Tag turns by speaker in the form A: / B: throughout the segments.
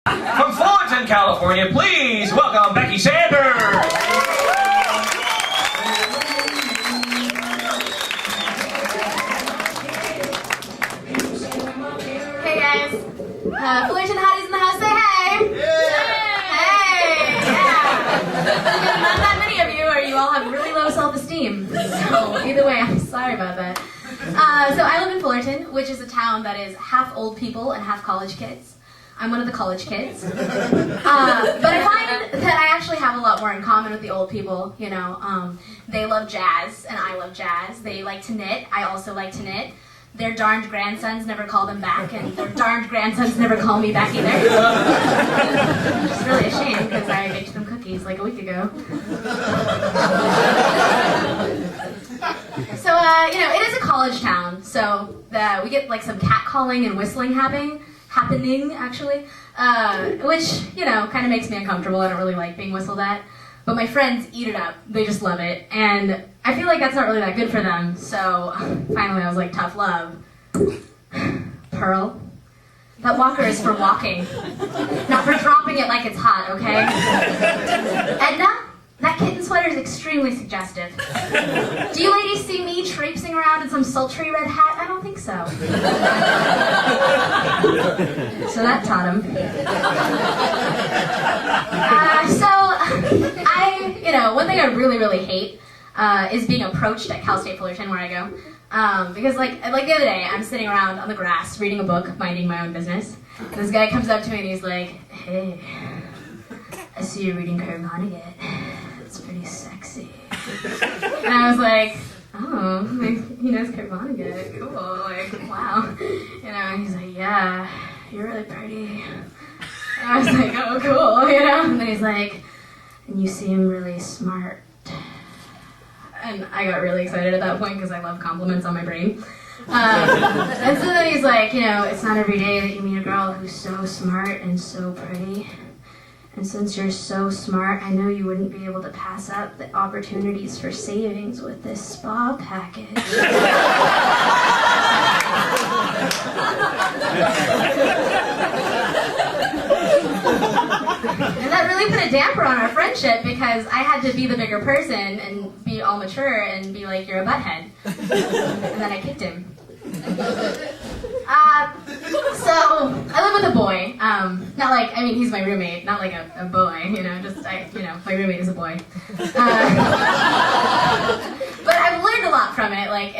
A: From Fullerton, California, please welcome Becky Sanders.
B: Hey guys, Fullerton hotties in the house, say hey! Hey! Yeah! Not that many of you, or you all have really low self-esteem. So either way, I'm sorry about that. So I live in Fullerton, which is a town that is half old people and half college kids. I'm one of the college kids. But I find that I actually have a lot more in common with the old people, you know. They love jazz, and I love jazz. They like to knit, I also like to knit. Their darned grandsons never call them back, and their darned grandsons never call me back either. It's really a shame, because I baked them cookies like a week ago. So, you know, it is a college town, so we get like some catcalling and whistling happening actually, which, you know, kind of makes me uncomfortable. I don't really like being whistled at. But my friends eat it up. They just love it. And I feel like that's not really that good for them. So finally I was like, tough love. Pearl, that walker is for walking, not for dropping it like it's hot, okay? Edna, that kitten sweater is extremely suggestive. Do you ladies see me traipsing around in some sultry red hat? I don't think so. So that taught him. You know, one thing I really, really hate is being approached at Cal State Fullerton, where I go. Because like the other day, I'm sitting around on the grass reading a book, minding my own business. This guy comes up to me and he's like, "Hey, I see you're reading Kurt Vonnegut. It's pretty sexy." And I was like, "Oh, like, he knows Kurt Vonnegut. Cool, like, wow." You know, and he's like, "Yeah, you're really pretty." And I was like, "Oh, cool," you know? And then he's like, "And you seem really smart." And I got really excited at that point because I love compliments on my brain. And so then he's like, "You know, it's not every day that you meet a girl who's so smart and so pretty. And since you're so smart, I know you wouldn't be able to pass up the opportunities for savings with this spa package." And that really put a damper on our friendship because I had to be the bigger person and be all mature and be like, "You're a butthead." And then I kicked him. So I live with a boy. Not like, I mean, he's my roommate, not like a boy, you know, just, my roommate is a boy. But I've learned a lot from it, like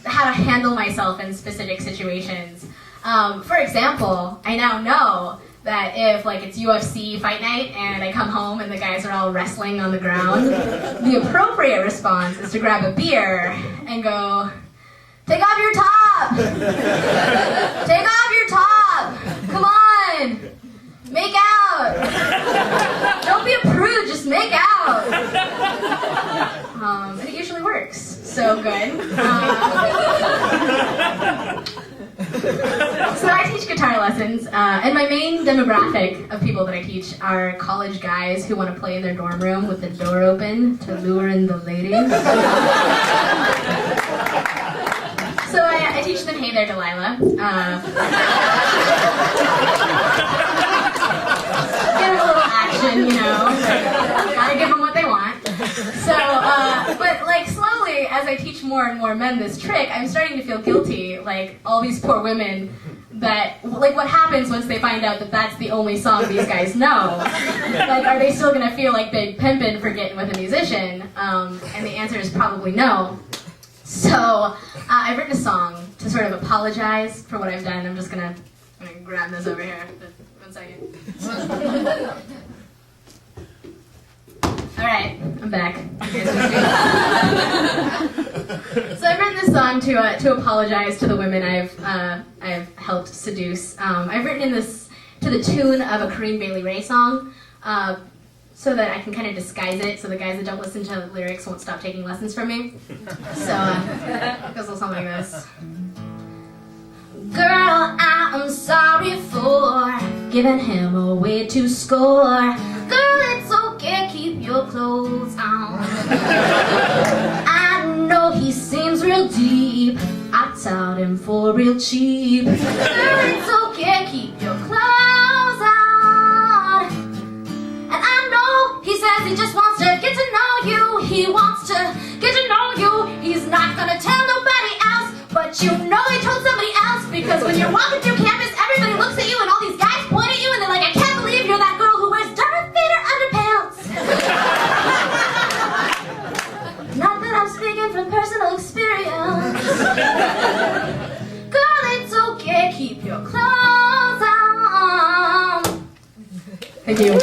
B: how to handle myself in specific situations. For example, I now know that if like it's UFC fight night and I come home and the guys are all wrestling on the ground, the appropriate response is to grab a beer and go, "Take off your top! Take off your top! Come on! Make out! Don't be a prude, just make out!" And it usually works. So good. So I teach guitar lessons, and my main demographic of people that I teach are college guys who want to play in their dorm room with the door open to lure in the ladies. So I teach them "Hey There, Delilah." Give them a little action, you know. Gotta give them what they want. So, but like slowly, as I teach more and more men this trick, I'm starting to feel guilty. Like all these poor women that, like, what happens once they find out that that's the only song these guys know? Like, are they still gonna feel like big pimpin' for getting with a musician? And the answer is probably no. So I've written a song to sort of apologize for what I've done. I'm gonna grab this over here. One second. All right, I'm back. So I've written this song to apologize to the women I've helped seduce. I've written this to the tune of a Corinne Bailey Rae song, so that I can kind of disguise it, so the guys that don't listen to the lyrics won't stop taking lessons from me. So it goes a little something like this. Girl, I'm sorry for giving him a way to score. Girl, it's okay, keep your clothes on. I know he seems real deep, I taught him for real cheap. Girl, it's okay, keep your clothes on. you're walking through campus, everybody looks at you, and all these guys point at you, and they're like, I can't believe you're that girl who wears Darth Vader underpants. Not that I'm speaking from personal experience. Girl, it's okay, keep your clothes on. Thank you.